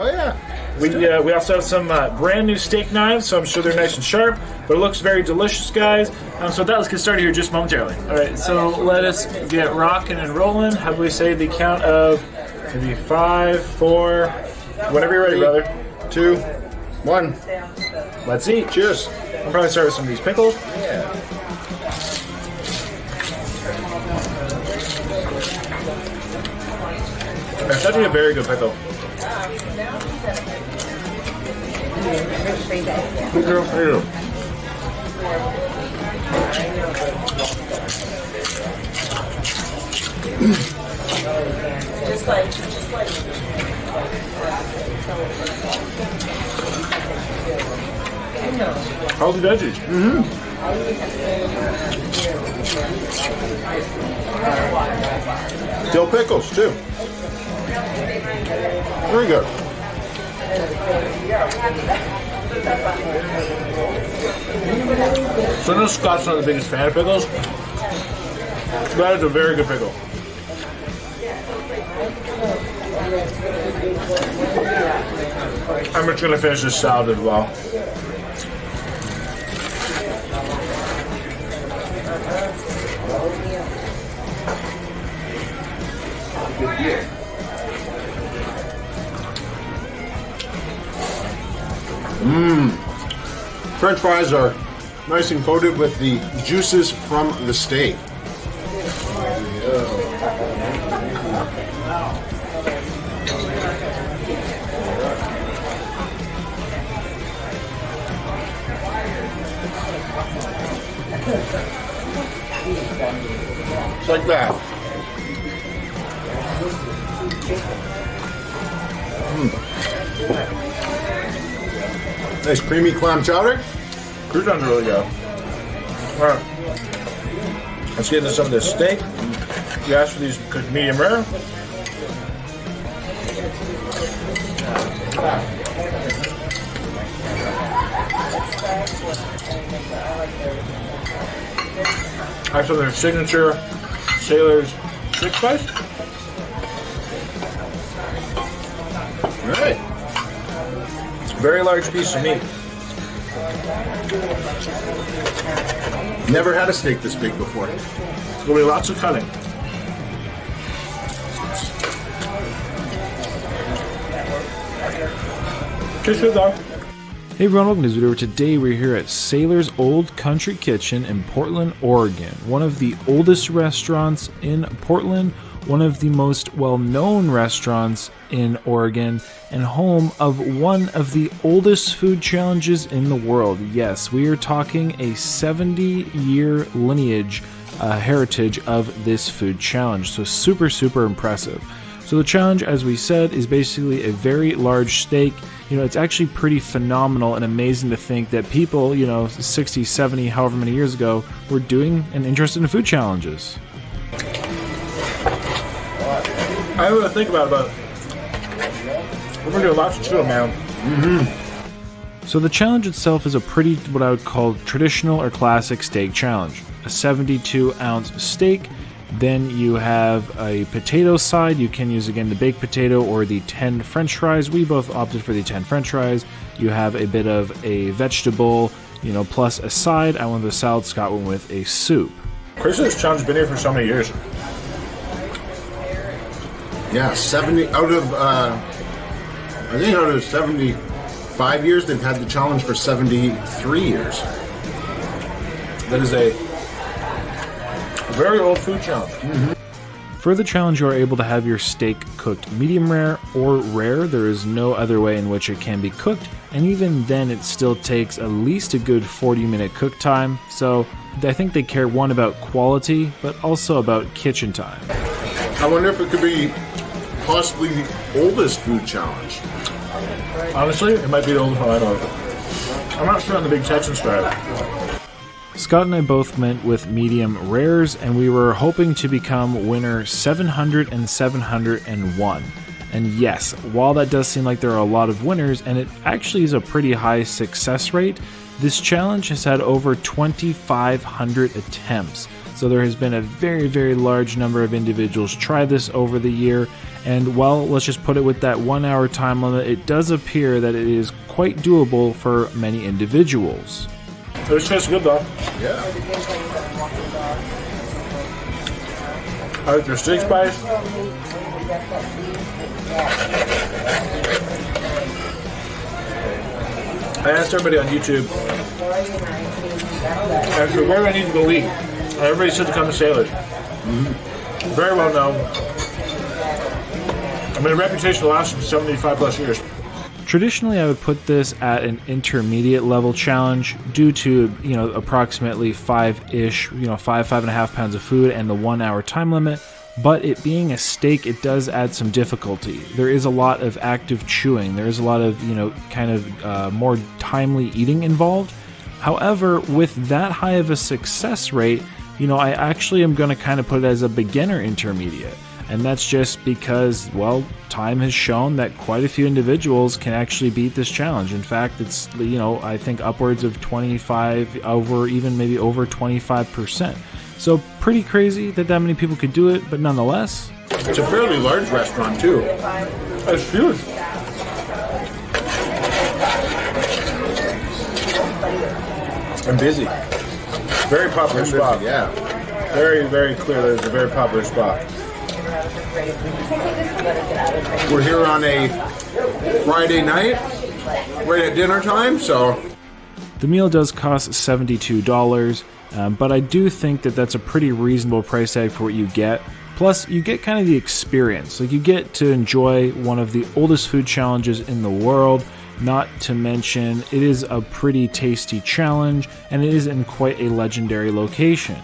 Oh yeah. We also have some brand new steak knives, so I'm sure they're nice and sharp, but it looks very delicious, guys. So with that, let's get started here just momentarily. All right, so let us get rocking and rolling. How do we say the count of maybe 5, 4, whenever you're ready, brother. 2, 1. Let's eat. Cheers. I'll probably start with some of these pickles. Yeah. It's actually a very good pickle. Good girl. How you doing? Healthy veggies. Dill pickles too. Very good. So I know Scott's not the biggest fan of pickles. That is a very good pickle. I'm just going to finish this salad as well. French fries are nice and coated with the juices from the steak. Just like that. Nice creamy clam chowder. Croutons really go. Alright. Let's get into some of this steak. You asked for these cooked medium rare. I have some of their signature Saylers stick spice. All right. Very large piece of meat. Never had a steak this big before. There'll be lots of cutting. Kiss your dog. Hey everyone, welcome to this video. Today we're here at Saylor's Old Country Kitchen in Portland, Oregon. One of the oldest restaurants in Portland, one of the most well-known restaurants in Oregon, and home of one of the oldest food challenges in the world. Yes, we are talking a 70-year lineage, heritage of this food challenge. So super impressive. So the challenge, as we said, is basically a very large steak. You know, it's actually pretty phenomenal and amazing to think that people, 60, 70, however many years ago, were doing and interested in food challenges. I don't really think about it, but we're gonna do lots of chili, man. So the challenge itself is a pretty, what I would call, traditional or classic steak challenge. A 72-ounce steak. Then you have a potato side. You can use, again, the baked potato or the 10 french fries. We both opted for the 10 french fries. You have a bit of a vegetable, plus a side. I went with a salad. Scott went with a soup. Crazy, this challenge has been here for so many years. Yeah, 70 out of, I think out of 75 years, they've had the challenge for 73 years. That is a very old food challenge. For the challenge, you are able to have your steak cooked medium rare or rare. There is no other way in which it can be cooked, and even then it still takes at least a good 40-minute cook time. So I think they care, one, about quality, but also about kitchen time. I wonder if it could be possibly the oldest food challenge. Honestly, it might be the oldest one I know of. I'm not sure on the big Texan side. Scott and I both went with medium rares, and we were hoping to become winner 700 and 701. And yes, while that does seem like there are a lot of winners, and it actually is a pretty high success rate, this challenge has had over 2,500 attempts. So there has been a very, very large number of individuals try this over the year. And well, let's just put it with that 1 hour time limit, it does appear that it is quite doable for many individuals. It's just good though. Yeah. I like their steak spice. I asked everybody on YouTube actually where I need to go eat. And everybody said to come to Saylers. Very well known. I mean, a reputation lasts for 75 plus years. Traditionally, I would put this at an intermediate level challenge due to, approximately 5-ish, 5.5 pounds of food and the 1 hour time limit. But it being a steak, it does add some difficulty. There is a lot of active chewing. There is a lot of, more timely eating involved. However, with that high of a success rate, I actually am going to kind of put it as a beginner intermediate. And that's just because, well, time has shown that quite a few individuals can actually beat this challenge. In fact, it's, I think upwards of 25, maybe over 25%. So pretty crazy that many people could do it, but nonetheless. It's a fairly large restaurant, too. It's huge. And busy. Very popular spot. Yeah. Very, very clear that it's a very popular spot. We're here on a Friday night, right at dinner time, so. The meal does cost $72, but I do think that that's a pretty reasonable price tag for what you get. Plus, you get kind of the experience. Like, you get to enjoy one of the oldest food challenges in the world. Not to mention, it is a pretty tasty challenge, and it is in quite a legendary location.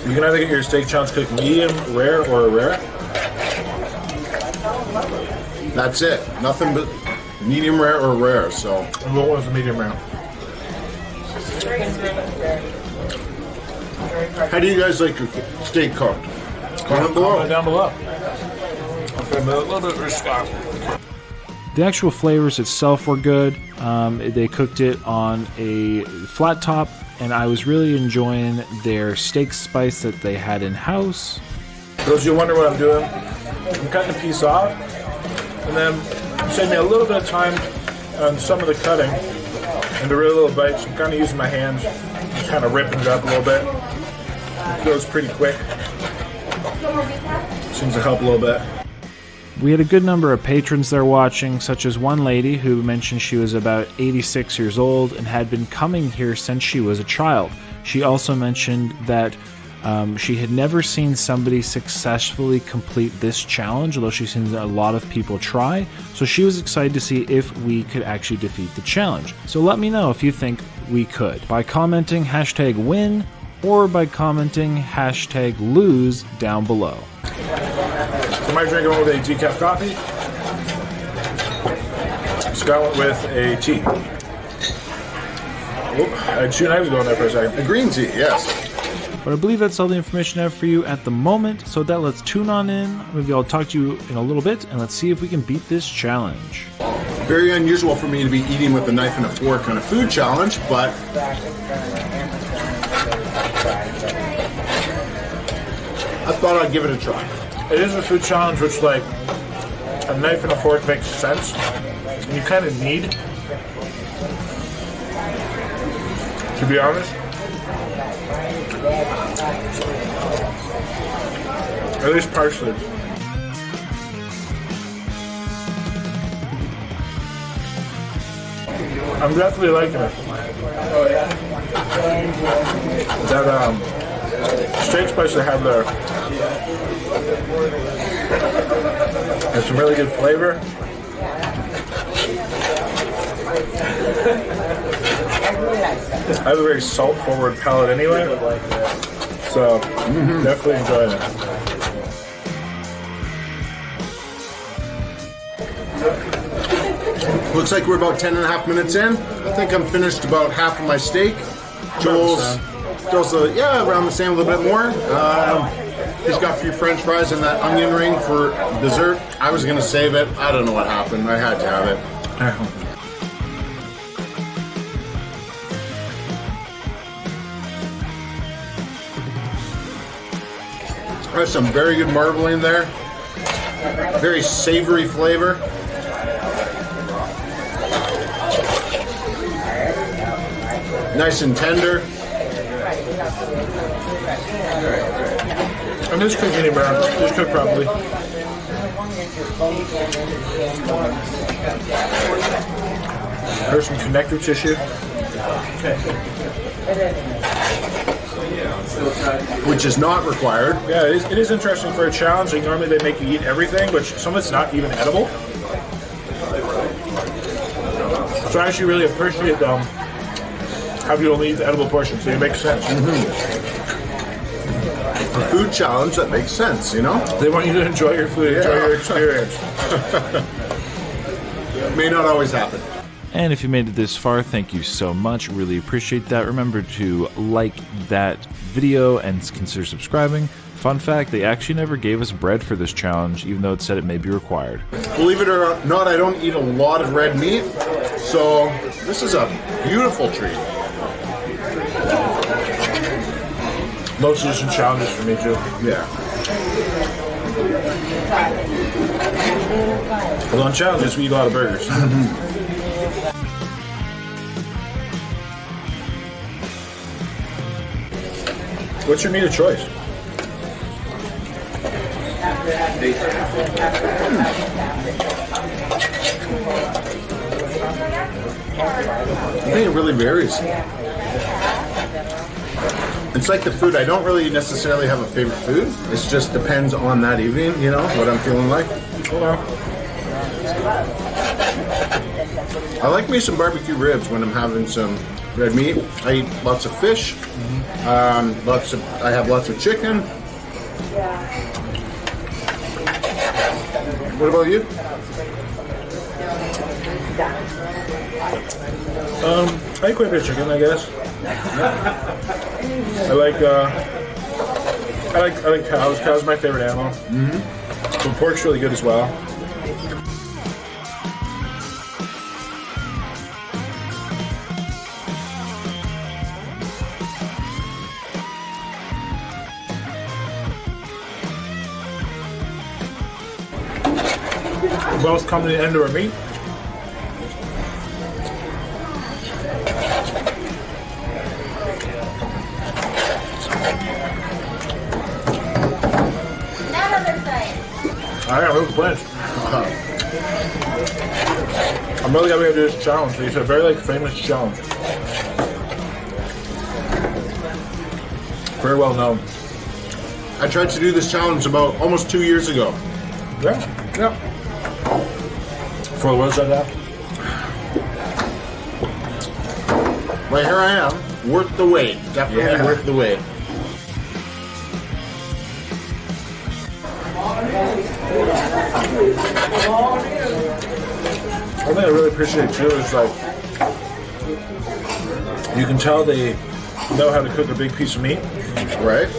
You can either get your steak challenge cooked medium, rare, or rare. That's it. Nothing but medium rare or rare, so. And what was the medium rare? How do you guys like your steak cooked? Comment below. Down below. Okay, a little bit of respect. The actual flavors itself were good. They cooked it on a flat top, and I was really enjoying their steak spice that they had in-house. For those of you who wonder what I'm doing, I'm cutting a piece off, and then I'm saving me a little bit of time on some of the cutting into really little bites. I'm kind of using my hands, just kind of ripping it up a little bit. It goes pretty quick. Seems to help a little bit. We had a good number of patrons there watching, such as one lady who mentioned she was about 86 years old and had been coming here since she was a child. She also mentioned that she had never seen somebody successfully complete this challenge, although she's seen a lot of people try. So she was excited to see if we could actually defeat the challenge. So let me know if you think we could by commenting #win or by commenting #lose down below. So I might drink it with a decaf coffee. Scott went with a tea. Oop, I had 2 knives going there for a second. A green tea, yes. But I believe that's all the information I have for you at the moment. So with that, let's tune on in. Maybe I'll talk to you in a little bit, and let's see if we can beat this challenge. Very unusual for me to be eating with a knife and a fork on a food challenge, but I thought I'd give it a try. It is a food challenge, which, like, a knife and a fork makes sense. And you kind of need, to be honest. At least partially. I'm definitely liking it. That steak spice they have there has some really good flavor. I have a very salt-forward palate anyway, so definitely enjoying it. Looks like we're about 10.5 minutes in. I think I'm finished about half of my steak. Joel's around the same, a little bit more. He's got a few French fries and that onion ring for dessert. I was gonna save it. I don't know what happened. I had to have it. Has some very good marbling there. Very savory flavor. Nice and tender. And this cooked medium brown. Just cooked properly. There's some connective tissue. Which is not required. Yeah, it is interesting for a challenge. Like normally they make you eat everything, but some of it's not even edible. So I actually really appreciate how you only eat the edible portions. So it makes sense. A food challenge that makes sense, you know? They want you to enjoy your food, enjoy your experience. May not always happen. And if you made it this far, thank you so much. Really appreciate that. Remember to like that video and consider subscribing. Fun fact, they actually never gave us bread for this challenge, even though it said it may be required. Believe it or not, I don't eat a lot of red meat, so this is a beautiful treat. Most of some challenges for me too. Yeah. Well, on challenges, we eat a lot of burgers. What's your meat of choice? I think it really varies. It's like the food. I don't really necessarily have a favorite food. It just depends on that evening, you know, what I'm feeling like. I like me some barbecue ribs when I'm having some red meat. I eat lots of fish. I have lots of chicken. What about you? I like quite a bit of chicken, I guess. I like cows. Cows are my favorite animal. But pork's really good as well. Both come to the end of our meat. Alright, we're playing. I'm really happy to do this challenge. It's a very famous challenge. Very well known. I tried to do this challenge about almost 2 years ago. Yeah. For the world shut down. Well, here I am. Worth the wait. Definitely worth the wait. One thing I really appreciate too is you can tell they know how to cook a big piece of meat. Right?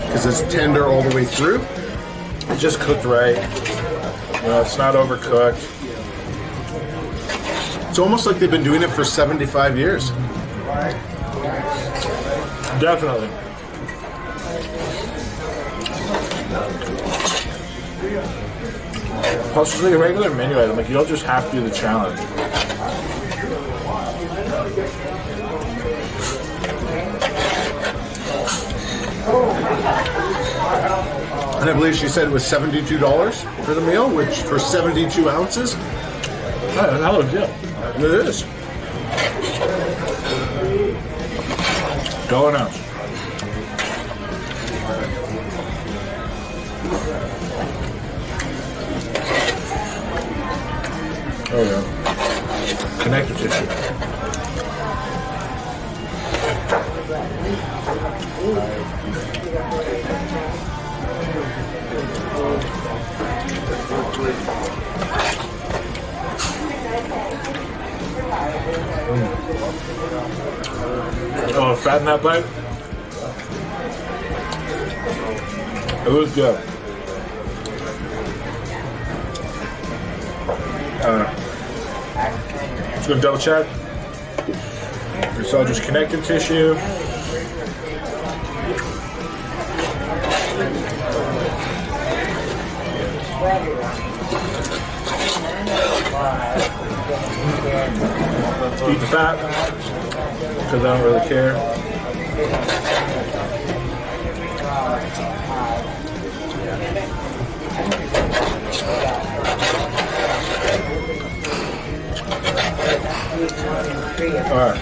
Because it's tender all the way through. It's just cooked right. It's not overcooked. It's almost like they've been doing it for 75 years. Definitely. Plus, it's like a regular menu item. You don't just have to do the challenge. And I believe she said it was $72 for the meal, which for 72 ounces. Oh, that looks good. It is. $1 an ounce. Oh yeah. Connective tissue. Oh, fat in that bite? It was good. Just gonna double check. We saw just connective tissue. Eat the fat, because I don't really care. Alright,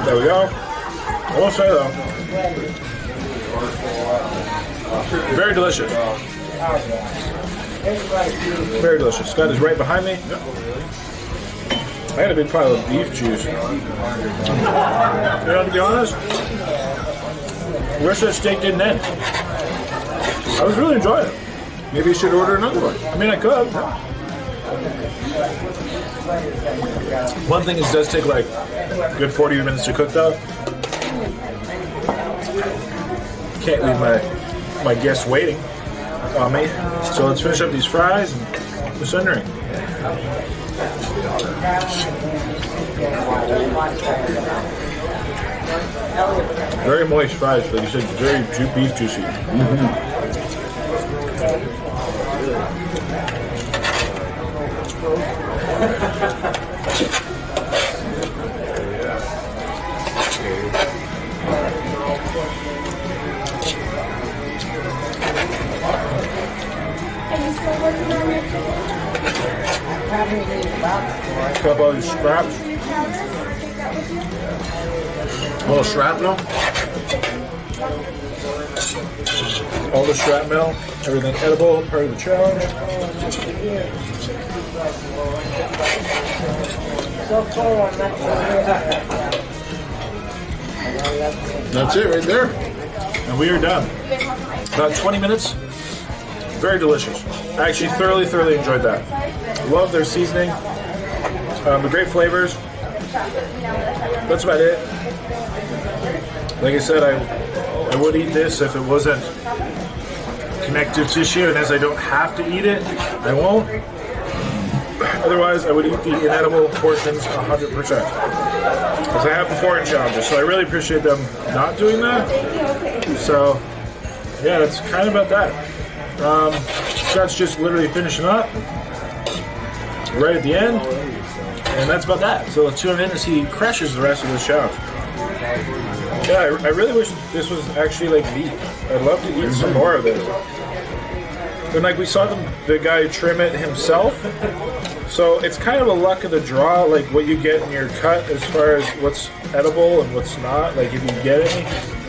there we go. I will say though, very delicious. Very delicious. Scott is right behind me. I had a big pile of beef juice. You know, to be honest, I wish that steak didn't end. I was really enjoying it. Maybe you should order another one. I mean, I could. One thing is, it does take like a good 40 minutes to cook though. Can't leave my guests waiting on me. So let's finish up these fries and the sundering. Very moist fries, like you said, very beef juicy. Couple of these scraps. A little shrapnel. All the shrapnel, everything edible, part of the challenge. That's it right there. And we are done. About 20 minutes. Very delicious. I actually thoroughly enjoyed that. Love their seasoning. The great flavors. That's about it. Like I said, I would eat this if it wasn't connective tissue, and as I don't have to eat it, I won't. Otherwise, I would eat the inedible portions 100%. As I have before in challenges. So I really appreciate them not doing that. So, yeah, that's kind of about that. Scott's just literally finishing up right at the end. And that's about that. So let's tune in as he crushes the rest of this challenge. Yeah, I really wish this was actually like meat. I'd love to eat some more of this. And like we saw the guy trim it himself. So it's kind of a luck of the draw, like what you get in your cut as far as what's edible and what's not, like if you get any.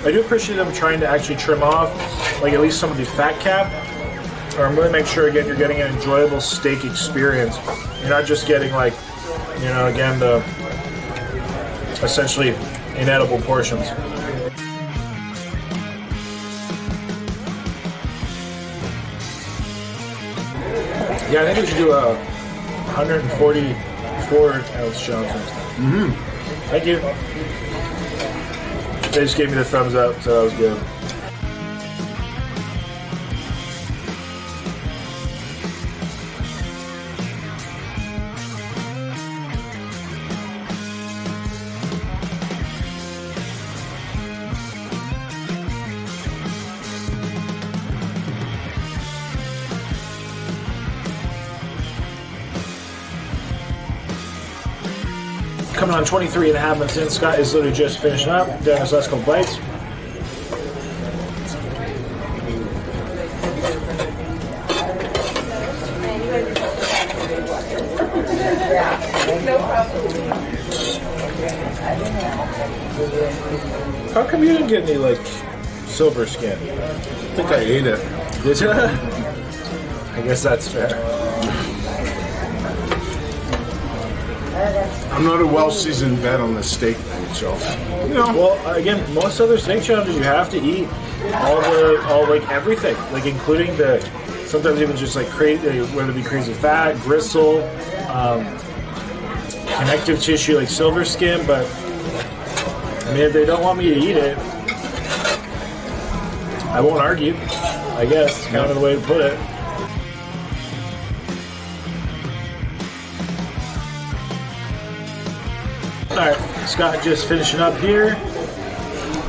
I do appreciate them trying to actually trim off like at least some of the fat cap. Or I'm really make sure again you're getting an enjoyable steak experience. You're not just getting like, you know, again the essentially inedible portions. Yeah, I think we should do a 144-ounce challenge next time. Thank you. They just gave me the thumbs up, so that was good. Coming on 23 and a half minutes in, Scott is literally just finishing up, doing his last couple bites. How come you didn't get any, like, silver skin? I think I ate it. Did you? I guess that's fair. I'm not a well-seasoned vet on the steak thing, so you know. Well, again, most other steak challenges you have to eat all like everything, like including the sometimes even just like crazy, whether it be crazy fat, gristle, connective tissue like silver skin. But I mean, if they don't want me to eat it, I won't argue. I guess kind of the way to put it. Alright, Scott just finishing up here.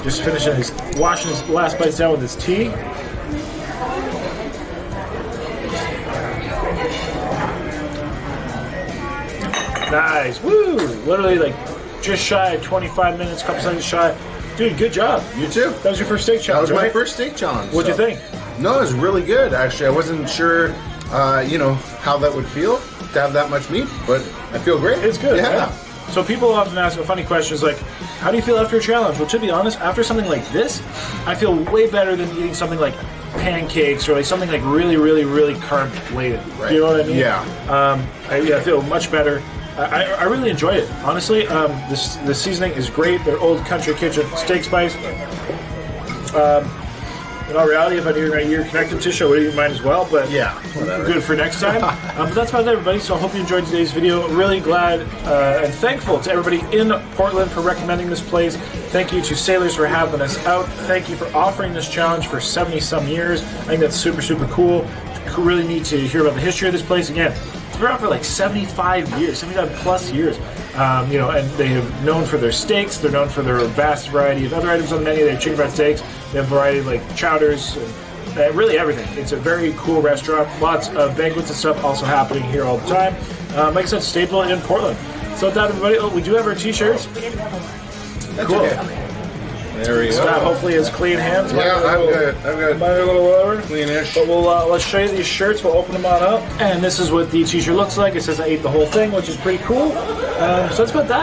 Just finishing washing his last bites down with his tea. Nice. Woo! Literally like just shy of 25 minutes, couple seconds shy. Dude, good job. You too. That was your first steak challenge, That was my right? first steak challenge. What'd you think? No, it was really good, actually. I wasn't sure, how that would feel to have that much meat, but I feel great. It's good. Yeah. Right? So people often ask a funny questions like, how do you feel after a challenge? Well, to be honest, after something like this, I feel way better than eating something like pancakes or like something like really, really, really carb laden. Right. You know what I mean? Yeah. I feel much better. I really enjoy it, honestly. The seasoning is great. They're Old Country Kitchen steak spice. In all reality, if I knew you're connected to, I would eat mine as well. But Yeah, whatever. good for next time. But that's about it, everybody. So I hope you enjoyed today's video. Really glad and thankful to everybody in Portland for recommending this place. Thank you to Saylers for having us out. Thank you for offering this challenge for 70-some years. I think that's super, super cool. Really need to hear about the history of this place again. It's been around for like 75 years, 75 plus years. And they have known for their steaks. They're known for their vast variety of other items on the menu. They have chicken fried steaks. They have a variety of like chowders, and really everything. It's a very cool restaurant. Lots of banquets and stuff also happening here all the time. Like I said, staple in Portland. So with that, everybody, we do have our t-shirts. That's Cool. okay. There we Scott go. hopefully has clean hands. Yeah, I've got Mine are a little lower. cleanish. But we'll let's show you these shirts. We'll open them on up, and this is what the t-shirt looks like. It says I ate the whole thing, which is pretty cool. So that's about that.